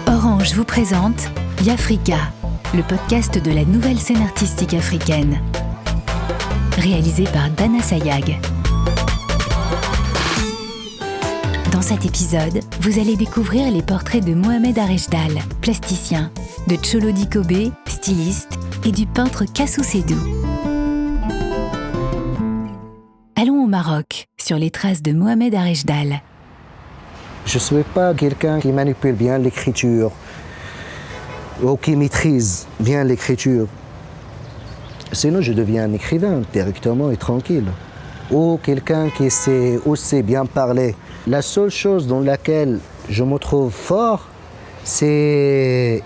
Orange vous présente Yafrika, le podcast de la nouvelle scène artistique africaine. Réalisé par Dana Sayag. Dans cet épisode, vous allez découvrir les portraits de Mohamed Arejdal, plasticien, de Tcholo Dikobé, styliste, et du peintre Kassou Sédou. Allons au Maroc, sur les traces de Mohamed Arejdal. Je ne suis pas quelqu'un qui manipule bien l'écriture ou qui maîtrise bien l'écriture. Sinon, je deviens un écrivain directement et tranquille. Ou quelqu'un qui sait aussi bien parler. La seule chose dans laquelle je me trouve fort, c'est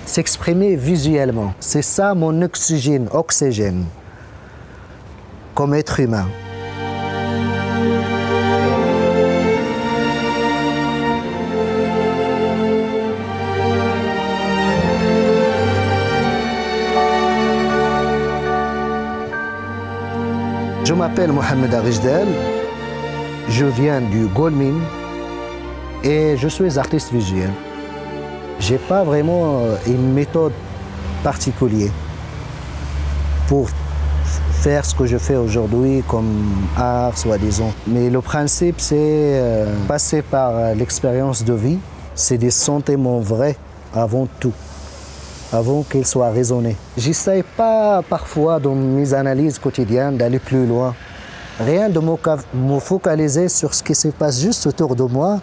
s'exprimer visuellement. C'est ça mon oxygène comme être humain. Je m'appelle Mohamed Arejdal, je viens du Golmine et je suis artiste visuel. Je n'ai pas vraiment une méthode particulière pour faire ce que je fais aujourd'hui comme art, soi-disant. Mais le principe, c'est passer par l'expérience de vie. C'est des sentiments vrais avant tout, avant qu'ils soient raisonnés. J'essaie pas parfois dans mes analyses quotidiennes d'aller plus loin. Rien de me focaliser sur ce qui se passe juste autour de moi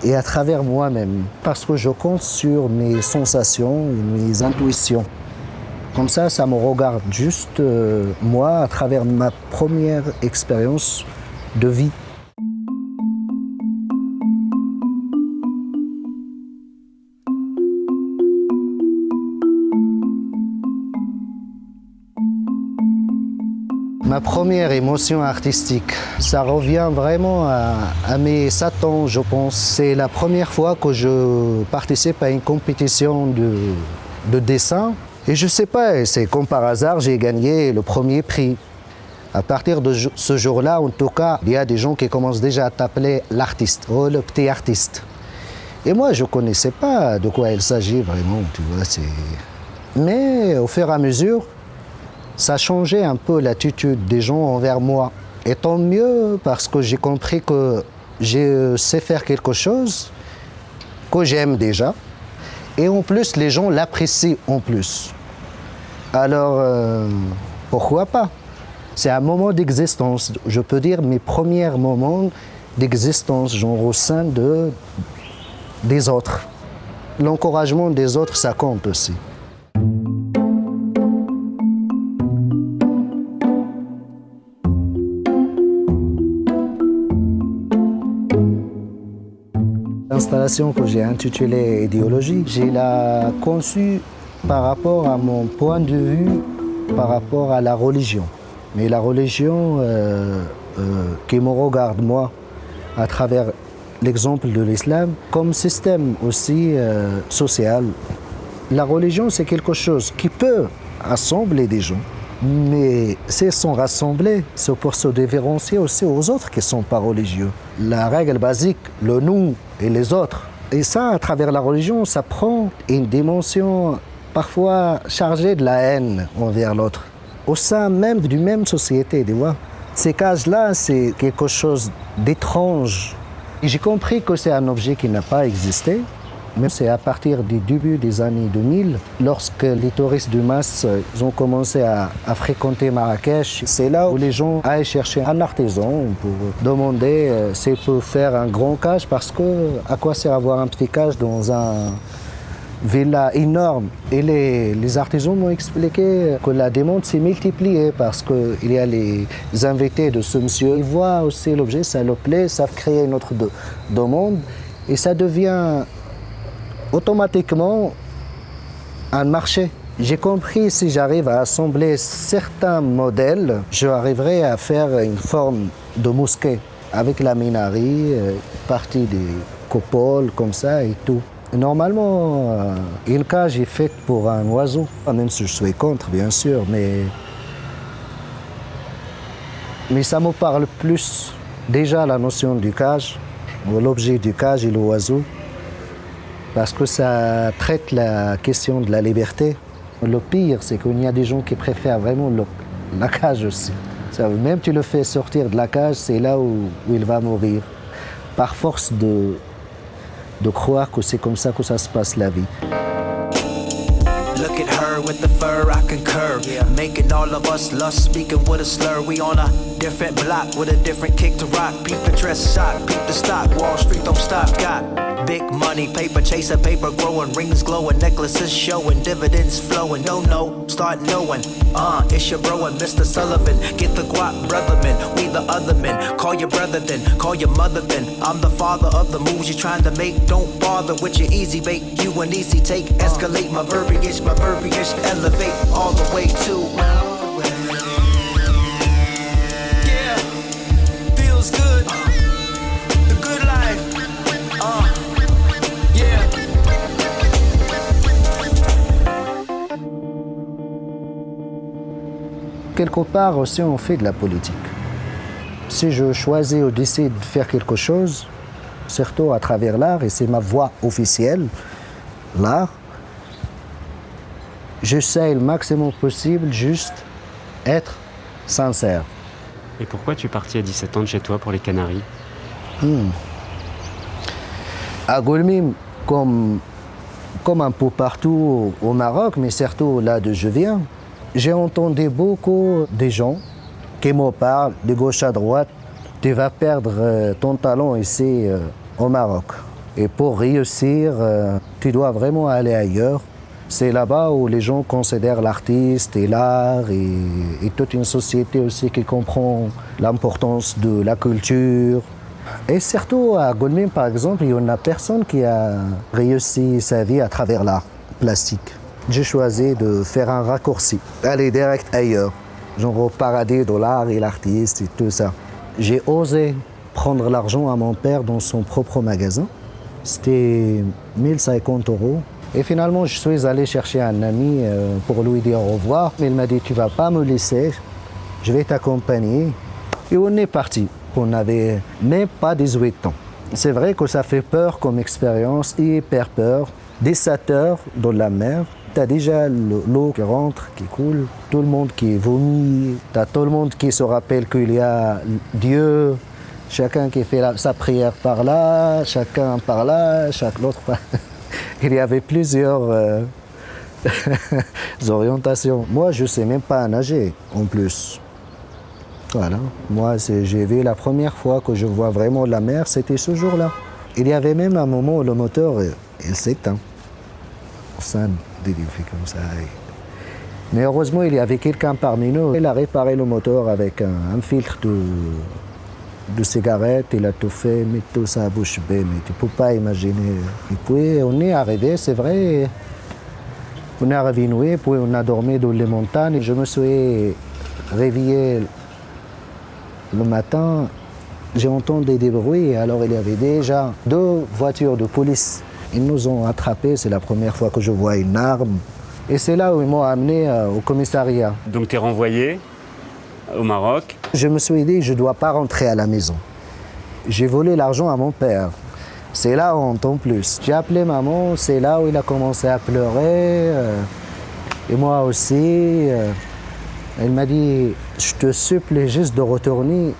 et à travers moi-même. Parce que je compte sur mes sensations et mes intuitions. Comme ça me regarde juste moi à travers ma première expérience de vie. Ma première émotion artistique, ça revient vraiment à mes 7 ans, je pense. C'est la première fois que je participe à une compétition de dessin. Et je ne sais pas, c'est comme par hasard, j'ai gagné le premier prix. À partir de ce jour-là, en tout cas, il y a des gens qui commencent déjà à t'appeler l'artiste, oh, le petit artiste. Et moi, je ne connaissais pas de quoi il s'agit vraiment, tu vois. Mais au fur et à mesure, ça a changé un peu l'attitude des gens envers moi. Et tant mieux parce que j'ai compris que je sais faire quelque chose que j'aime déjà. Et en plus, les gens l'apprécient en plus. Alors, pourquoi pas? C'est un moment d'existence. Je peux dire mes premiers moments d'existence, genre au sein des autres. L'encouragement des autres, ça compte aussi. L'installation que j'ai intitulée Idéologie, j'ai la conçue par rapport à mon point de vue, par rapport à la religion. Mais la religion qui me regarde moi à travers l'exemple de l'islam comme système aussi social. La religion, c'est quelque chose qui peut rassembler des gens, mais s'ils sont rassemblés, c'est pour se différencier aussi aux autres qui ne sont pas religieux. La règle basique, le nous et les autres. Et ça, à travers la religion, ça prend une dimension parfois chargée de la haine envers l'autre. Au sein même d'une même société, tu vois. Ces cases-là, c'est quelque chose d'étrange. Et j'ai compris que c'est un objet qui n'a pas existé. Mais c'est à partir du début des années 2000, lorsque les touristes de masse ont commencé à fréquenter Marrakech, c'est là où les gens allaient chercher un artisan pour demander s'il peut faire un grand cage, parce que à quoi sert avoir un petit cage dans un villa énorme. Et les artisans m'ont expliqué que la demande s'est multipliée parce qu'il y a les invités de ce monsieur. Ils voient aussi l'objet, ça leur plaît, ça crée une autre demande et ça devient automatiquement un marché. J'ai compris, si j'arrive à assembler certains modèles, j'arriverai à faire une forme de mosquée avec la minarie, partie des coupoles comme ça et tout. Normalement, une cage est faite pour un oiseau, même si je suis contre, bien sûr, mais ça me parle plus. Déjà, la notion du cage, l'objet du cage et l'oiseau, parce que ça traite la question de la liberté. Le pire, c'est qu'il y a des gens qui préfèrent vraiment la cage aussi. Même tu le fais sortir de la cage, c'est là où il va mourir. Par force de croire que c'est comme ça que ça se passe la vie. Look at her with the fur, I concur. Making all of us lust, speaking with a slur. We on a different block with a different kick to rock. Peep the dress sock, peep the stock. Wall Street don't stop. Got big money, paper chasing, paper growing, rings glowing, necklaces showing, dividends flowing. Don't know, start knowing. It's your bro and Mr. Sullivan. Get the guap, brother man. We the other men. Call your brother then, call your mother then. I'm the father of the moves you're trying to make. Don't bother with your easy bait. You an easy take. Escalate my verbiage elevate all the way to. Yeah, feels good. The good life. Yeah. Quelque part aussi, on fait de la politique. Si je choisis ou décide de faire quelque chose, surtout à travers l'art, et c'est ma voie officielle, l'art, j'essaie le maximum possible juste être sincère. Et pourquoi tu es parti à 17 ans de chez toi pour les Canaries? À Goulmim, comme un peu partout au Maroc, mais surtout là d'où je viens, j'ai entendu beaucoup de gens qui me parlent de gauche à droite. Tu vas perdre ton talent ici au Maroc. Et pour réussir, tu dois vraiment aller ailleurs. C'est là-bas où les gens considèrent l'artiste et l'art et toute une société aussi qui comprend l'importance de la culture. Et surtout à Goulmim, par exemple, il n'y a personne qui a réussi sa vie à travers l'art plastique. J'ai choisi de faire un raccourci, aller direct ailleurs, genre au paradis de l'art et l'artiste et tout ça. J'ai osé prendre l'argent à mon père dans son propre magasin. C'était 1050 €. Et finalement, je suis allé chercher un ami pour lui dire au revoir. Il m'a dit, tu ne vas pas me laisser, je vais t'accompagner. Et on est parti. On n'avait même pas 18 ans. C'est vrai que ça fait peur comme expérience, hyper peur. 17 heures dans la mer, tu as déjà l'eau qui rentre, qui coule, tout le monde qui vomit, tu as tout le monde qui se rappelle qu'il y a Dieu, chacun qui fait sa prière par là, chacun par là, l'autre par là. Il y avait plusieurs orientations. Moi, je ne sais même pas nager, en plus. Voilà. Moi, j'ai vu la première fois que je vois vraiment la mer, c'était ce jour-là. Il y avait même un moment où le moteur, il s'éteint. Ça, des défis comme ça. Mais heureusement, il y avait quelqu'un parmi nous. Il a réparé le moteur avec un filtre de cigarette, il a tout fait, mais tout ça bouche bée, mais tu ne peux pas imaginer. Et puis on est arrivé, c'est vrai, on est arrivé nuit, puis on a dormi dans les montagnes. Je me suis réveillé le matin, j'ai entendu des bruits, alors il y avait déjà 2 voitures de police. Ils nous ont attrapés, c'est la première fois que je vois une arme. Et c'est là où ils m'ont amené au commissariat. Donc tu es renvoyé au Maroc. Je me suis dit, je ne dois pas rentrer à la maison. J'ai volé l'argent à mon père. C'est là où on entend plus. J'ai appelé maman, c'est là où il a commencé à pleurer. Et moi aussi. Elle m'a dit, je te supplie juste de retourner.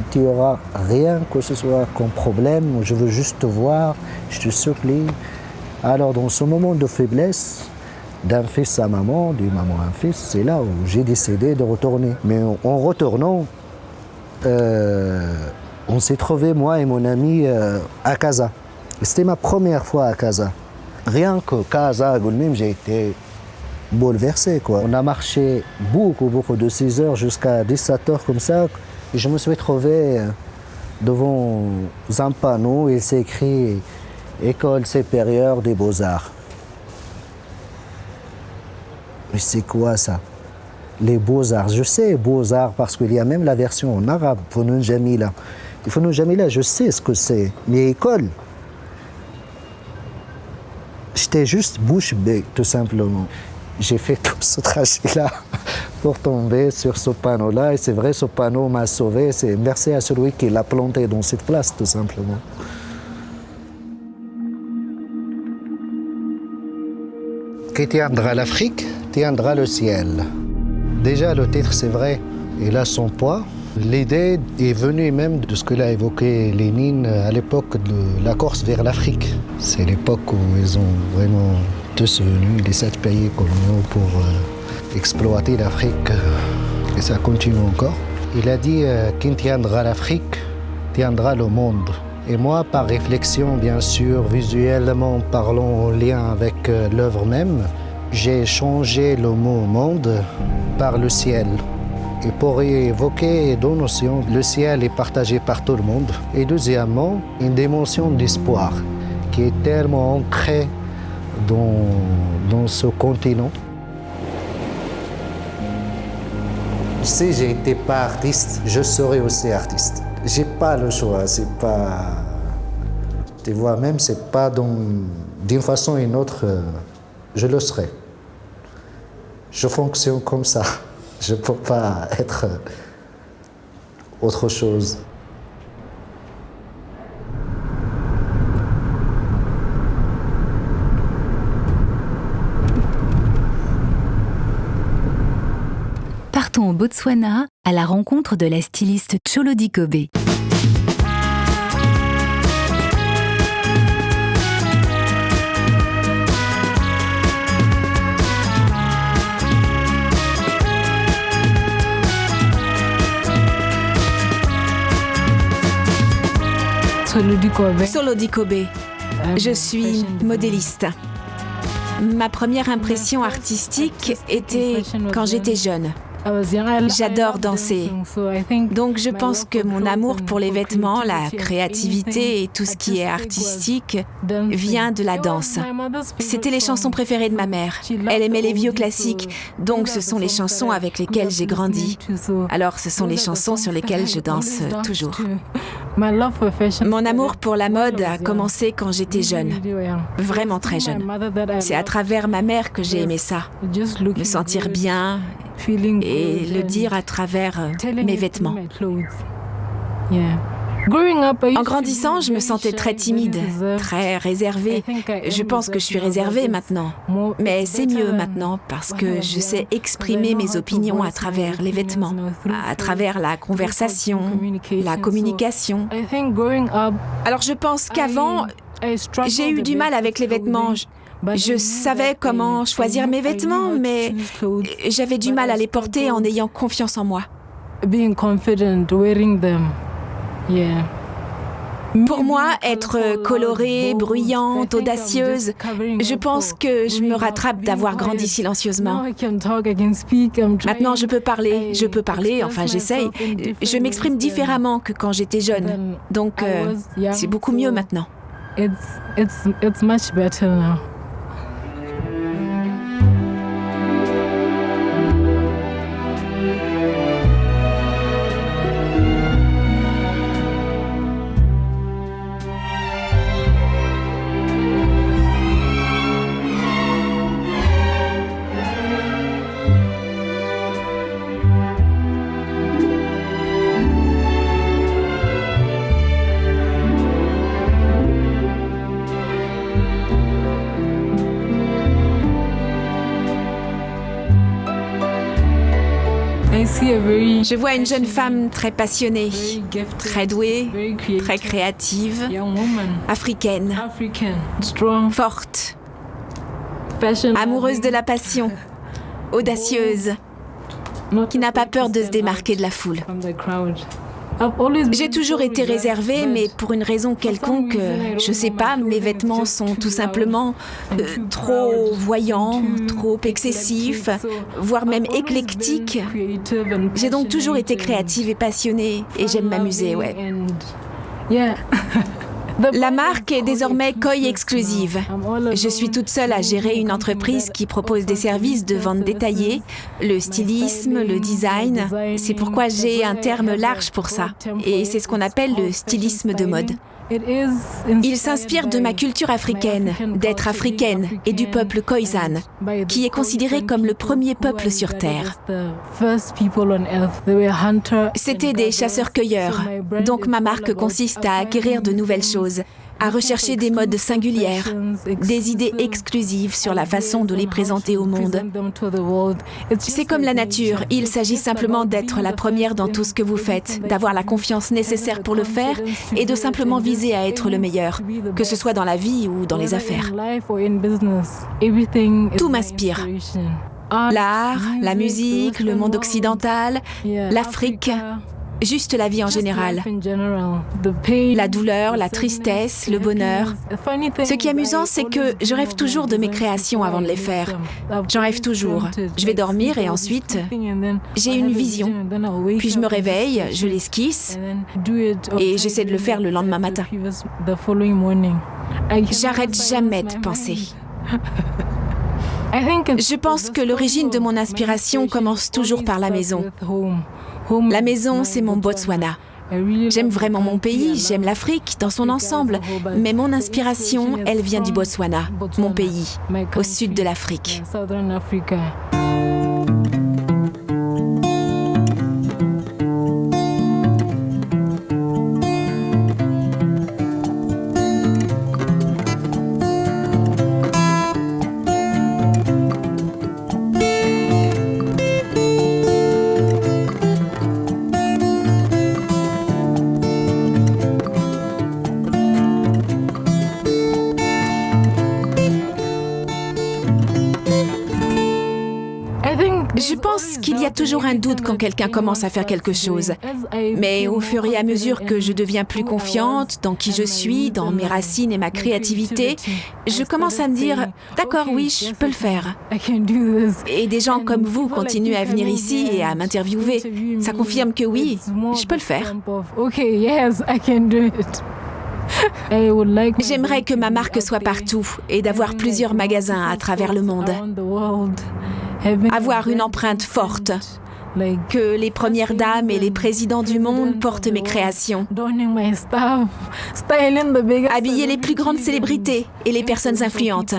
Tu n'auras rien que ce soit comme problème. Je veux juste te voir. Je te supplie. Alors dans ce moment de faiblesse, d'un fils à maman, d'une maman à un fils, c'est là où j'ai décidé de retourner. Mais en retournant, on s'est trouvés, moi et mon ami, à Casa. C'était ma première fois à Casa. Rien que Casa, à Goulmim, j'ai été bouleversé, quoi. On a marché beaucoup de 6 heures jusqu'à 17 heures comme ça. Et je me suis trouvé devant un panneau, il s'est écrit « École supérieure des beaux-arts ». Mais c'est quoi ça? Les beaux-arts. Je sais beaux-arts parce qu'il y a même la version en arabe, Founoun Jamila. Founoun Jamila, je sais ce que c'est. Mais école, j'étais juste bouche bée, tout simplement. J'ai fait tout ce trajet-là pour tomber sur ce panneau-là. Et c'est vrai, ce panneau m'a sauvé. C'est merci à celui qui l'a planté dans cette place, tout simplement. qui tiendra l'Afrique, tiendra le ciel. Déjà, le titre, c'est vrai, il a son poids. L'idée est venue même de ce que l'a évoqué Lénine à l'époque de la Corse vers l'Afrique. C'est l'époque où ils ont vraiment tous venus, les 7 pays coloniaux, pour exploiter l'Afrique. Et ça continue encore. Il a dit qui tiendra l'Afrique, tiendra le monde. Et moi, par réflexion, bien sûr, visuellement parlant en lien avec l'œuvre même, j'ai changé le mot monde par le ciel. Et pour évoquer deux notions, le ciel est partagé par tout le monde. Et deuxièmement, une dimension d'espoir qui est tellement ancrée dans ce continent. Si je n'étais pas artiste, je serais aussi artiste. J'ai pas le choix, c'est pas... Tu vois, même c'est pas d'une façon ou d'une autre, je le serai. Je fonctionne comme ça. Je peux pas être autre chose. Partons au Botswana à la rencontre de la styliste Tcholody Kobe. Tcholody Kobe. Je suis modéliste. Ma première impression artistique était quand j'étais jeune. J'adore danser. Donc je pense que mon amour pour les vêtements, la créativité et tout ce qui est artistique vient de la danse. C'était les chansons préférées de ma mère. Elle aimait les vieux classiques, donc ce sont les chansons avec lesquelles j'ai grandi. Alors ce sont les chansons sur lesquelles je danse toujours. Mon amour pour la mode a commencé quand j'étais jeune, vraiment très jeune. C'est à travers ma mère que j'ai aimé ça, me sentir bien et le dire à travers mes vêtements. En grandissant, je me sentais très timide, très réservée. Je pense que je suis réservée maintenant, mais c'est mieux maintenant parce que je sais exprimer mes opinions à travers les vêtements, à travers la conversation, la communication. Alors je pense qu'avant, j'ai eu du mal avec les vêtements. Je savais comment choisir mes vêtements, mais j'avais du mal à les porter en ayant confiance en moi. Pour moi, être colorée, bruyante, audacieuse, je pense que je me rattrape d'avoir grandi silencieusement. Maintenant, je peux parler, enfin j'essaye. Je m'exprime différemment que quand j'étais jeune, donc c'est beaucoup mieux maintenant. It's much better now. Je vois une jeune femme très passionnée, très douée, très créative, africaine, forte, amoureuse de la passion, audacieuse, qui n'a pas peur de se démarquer de la foule. J'ai toujours été réservée, mais pour une raison quelconque, je sais pas, mes vêtements sont tout simplement trop voyants, trop excessifs, voire même éclectiques. J'ai donc toujours été créative et passionnée, et j'aime m'amuser, ouais. La marque est désormais Koi Exclusive. Je suis toute seule à gérer une entreprise qui propose des services de vente détaillée, le stylisme, le design. C'est pourquoi j'ai un terme large pour ça. Et c'est ce qu'on appelle le stylisme de mode. Il s'inspire de ma culture africaine, d'être africaine et du peuple Khoisan, qui est considéré comme le premier peuple sur Terre. C'était des chasseurs-cueilleurs, donc ma marque consiste à acquérir de nouvelles choses. à rechercher des modes singulières, des idées exclusives sur la façon de les présenter au monde. C'est comme la nature, il s'agit simplement d'être la première dans tout ce que vous faites, d'avoir la confiance nécessaire pour le faire et de simplement viser à être le meilleur, que ce soit dans la vie ou dans les affaires. Tout m'inspire. L'art, la musique, le monde occidental, l'Afrique, juste la vie en général. La douleur, la tristesse, le bonheur. Ce qui est amusant, c'est que je rêve toujours de mes créations avant de les faire. J'en rêve toujours. Je vais dormir et ensuite, j'ai une vision. Puis je me réveille, je l'esquisse et j'essaie de le faire le lendemain matin. J'arrête jamais de penser. Je pense que l'origine de mon inspiration commence toujours par la maison. La maison, c'est mon Botswana. J'aime vraiment mon pays, j'aime l'Afrique dans son ensemble, mais mon inspiration, elle vient du Botswana, mon pays, au sud de l'Afrique. Je pense qu'il y a toujours un doute quand quelqu'un commence à faire quelque chose. Mais au fur et à mesure que je deviens plus confiante dans qui je suis, dans mes racines et ma créativité, je commence à me dire « D'accord, oui, je peux le faire ». Et des gens comme vous continuent à venir ici et à m'interviewer. Ça confirme que oui, je peux le faire. J'aimerais que ma marque soit partout et d'avoir plusieurs magasins à travers le monde. Avoir une empreinte forte, que les premières dames et les présidents du monde portent mes créations. Habiller les plus grandes célébrités et les personnes influentes.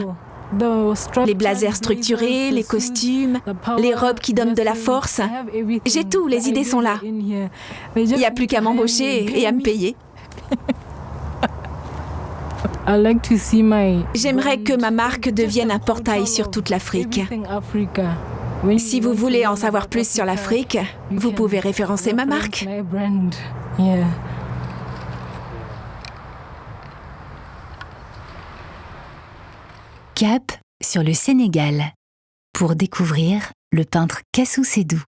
Les blazers structurés, les costumes, les robes qui donnent de la force. J'ai tout, les idées sont là. Il n'y a plus qu'à m'embaucher et à me payer. J'aimerais que ma marque devienne un portail sur toute l'Afrique. Si vous voulez en savoir plus sur l'Afrique, vous pouvez référencer ma marque. Cap sur le Sénégal pour découvrir le peintre Kassou Sédou.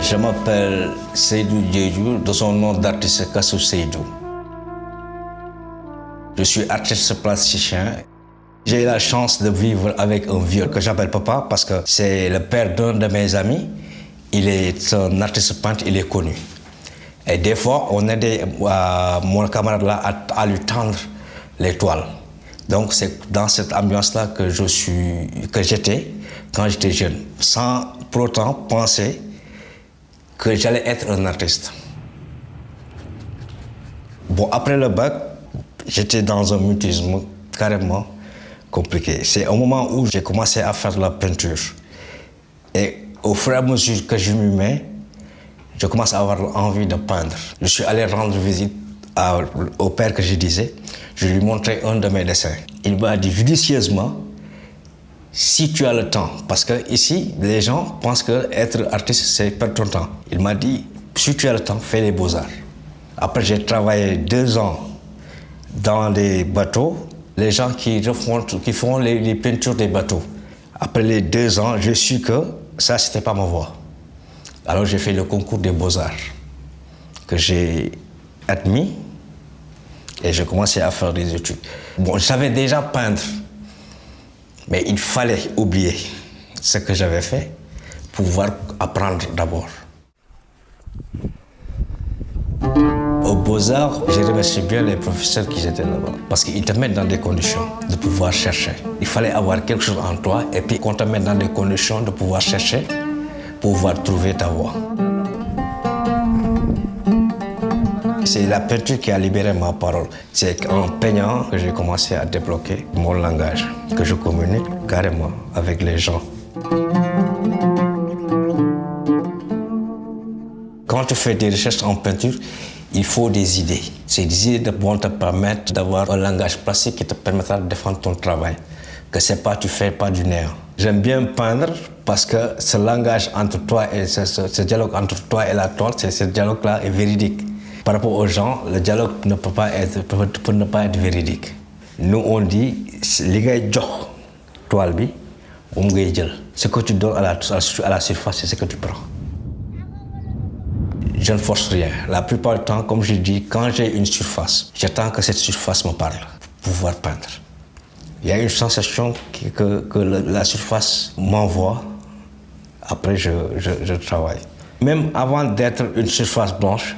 Je m'appelle Seydou Diédhiou, de son nom d'artiste Kassou Sédou. Je suis artiste plasticien. J'ai eu la chance de vivre avec un vieux que j'appelle papa parce que c'est le père d'un de mes amis. Il est un artiste peintre, il est connu. Et des fois, on aidait mon camarade là à lui tendre les toiles. Donc c'est dans cette ambiance-là que j'étais quand j'étais jeune, sans pour autant penser que j'allais être un artiste. Bon, après le bac, j'étais dans un mutisme carrément compliqué. C'est au moment où j'ai commencé à faire de la peinture. Et au fur et à mesure que je m'y mets, je commence à avoir envie de peindre. Je suis allé rendre visite au père que je disais. Je lui montrais un de mes dessins. Il m'a dit judicieusement, si tu as le temps, parce que ici, les gens pensent que être artiste, c'est perdre ton temps. Il m'a dit, si tu as le temps, fais les beaux-arts. Après, j'ai travaillé 2 ans dans des bateaux, les gens qui font les peintures des bateaux. Après les 2 ans, j'ai su que ça, c'était pas ma voie. Alors, j'ai fait le concours des beaux-arts, que j'ai admis, et j'ai commencé à faire des études. Bon, je savais déjà peindre, mais il fallait oublier ce que j'avais fait pour pouvoir apprendre d'abord. Au Beaux-Arts, j'ai remercié bien les professeurs qui étaient là-bas. Parce qu'ils te mettent dans des conditions de pouvoir chercher. Il fallait avoir quelque chose en toi et puis qu'on te mette dans des conditions de pouvoir chercher, pour pouvoir trouver ta voie. C'est la peinture qui a libéré ma parole. C'est en peignant que j'ai commencé à débloquer mon langage, que je communique carrément avec les gens. Quand tu fais des recherches en peinture, il faut des idées. Ces idées vont te permettre d'avoir un langage plastique qui te permettra de défendre ton travail. Que c'est pas, tu fais pas du néant. J'aime bien peindre parce que ce langage entre toi et ce dialogue entre toi et la toile, ce dialogue-là est véridique. Par rapport aux gens, le dialogue ne peut ne pas être véridique. Nous, on dit, les gars, toile bi, ce que tu donnes à la surface, c'est ce que tu prends. Je ne force rien. La plupart du temps, comme je dis, quand j'ai une surface, j'attends que cette surface me parle pour pouvoir peindre. Il y a une sensation que la surface m'envoie. Après, je travaille. Même avant d'être une surface blanche,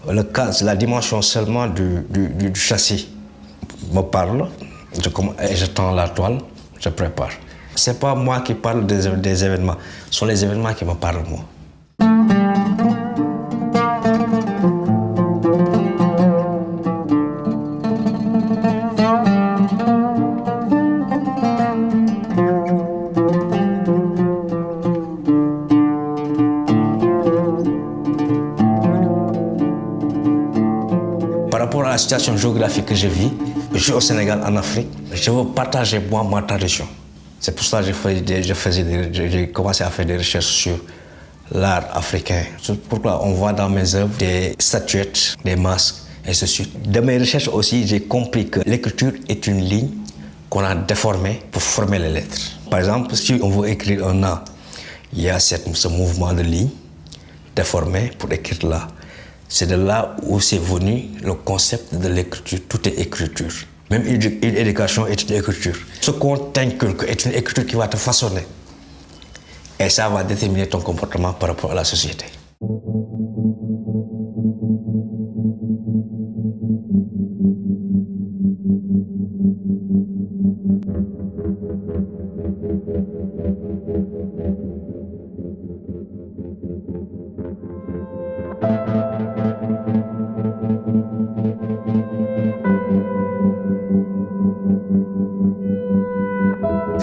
la dimension seulement du châssis me parle. Je tends la toile, je prépare. Ce n'est pas moi qui parle des événements, ce sont les événements qui me parlent, moi. Par rapport à la situation géographique que je vis, je suis au Sénégal, en Afrique, je veux partager moi ma tradition. C'est pour ça que j'ai commencé à faire des recherches sur l'art africain. C'est pourquoi on voit dans mes œuvres des statuettes, des masques, et ainsi de suite. De mes recherches aussi, j'ai compris que l'écriture est une ligne qu'on a déformée pour former les lettres. Par exemple, si on veut écrire un A, il y a ce mouvement de ligne déformé pour écrire là. C'est de là où c'est venu le concept de l'écriture. Tout est écriture. Même une éducation est une écriture. Ce qu'on t'inculque est une écriture qui va te façonner. Et ça va déterminer ton comportement par rapport à la société.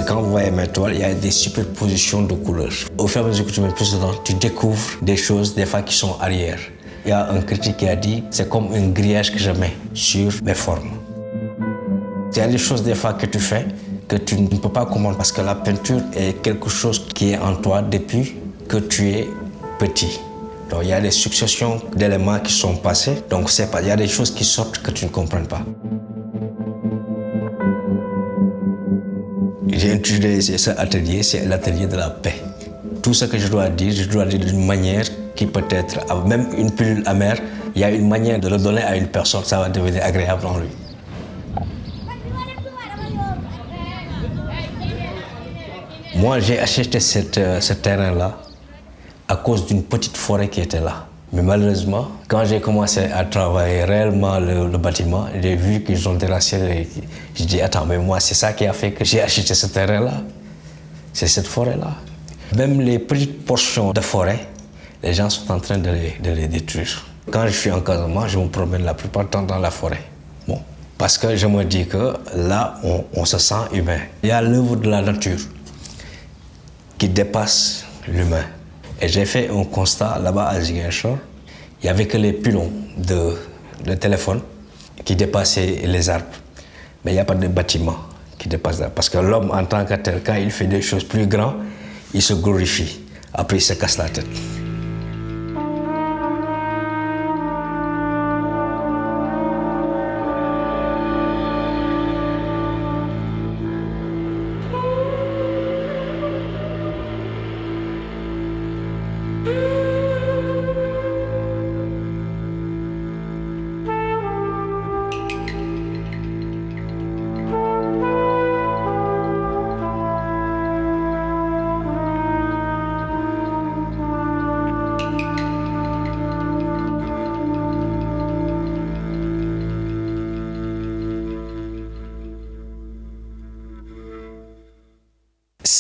Quand vous voyez mes toiles, il y a des superpositions de couleurs. Au fur et à mesure que tu mets plus de temps, tu découvres des choses, des fois, qui sont arrière. Il y a un critique qui a dit, c'est comme un grillage que je mets sur mes formes. Il y a des choses, des fois, que tu fais que tu ne peux pas comprendre parce que la peinture est quelque chose qui est en toi depuis que tu es petit. Donc, il y a des successions d'éléments qui sont passés. Donc, il y a des choses qui sortent que tu ne comprends pas. J'ai utilisé cet atelier, c'est l'atelier de la paix. Tout ce que je dois dire d'une manière qui peut être, même une pilule amère, il y a une manière de le donner à une personne, ça va devenir agréable en lui. Moi, j'ai acheté ce terrain-là à cause d'une petite forêt qui était là. Mais malheureusement, quand j'ai commencé à travailler réellement le bâtiment, j'ai vu qu'ils ont déraciné. J'ai dit, attends, mais moi, c'est ça qui a fait que j'ai acheté ce terrain-là. C'est cette forêt-là. Même les petites portions de forêt, les gens sont en train de les détruire. Quand je suis en Casamance, je me promène la plupart du temps dans la forêt. Bon, parce que je me dis que là, on se sent humain. Il y a l'œuvre de la nature qui dépasse l'humain. Et j'ai fait un constat là-bas à Ziguinchor. Il n'y avait que les pylônes de téléphone qui dépassaient les arbres. Mais il n'y a pas de bâtiment qui dépasse là. Parce que l'homme, en tant que tel, quand il fait des choses plus grandes, il se glorifie. Après, il se casse la tête.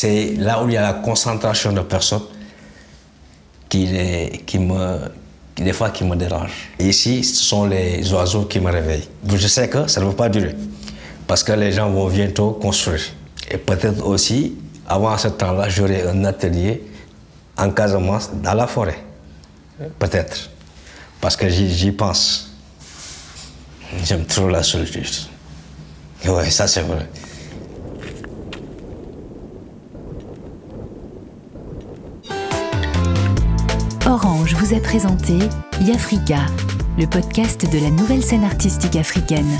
c'est là où il y a la concentration de personnes qui des fois qui me dérangent. Et ici, ce sont les oiseaux qui me réveillent. Je sais que ça ne va pas durer, parce que les gens vont bientôt construire. Et peut-être aussi, avant ce temps-là, j'aurai un atelier en Casamance, dans la forêt. Peut-être. Parce que j'y pense. J'aime trop la solitude. Oui, ça c'est vrai. Orange vous a présenté Yafrika, le podcast de la nouvelle scène artistique africaine.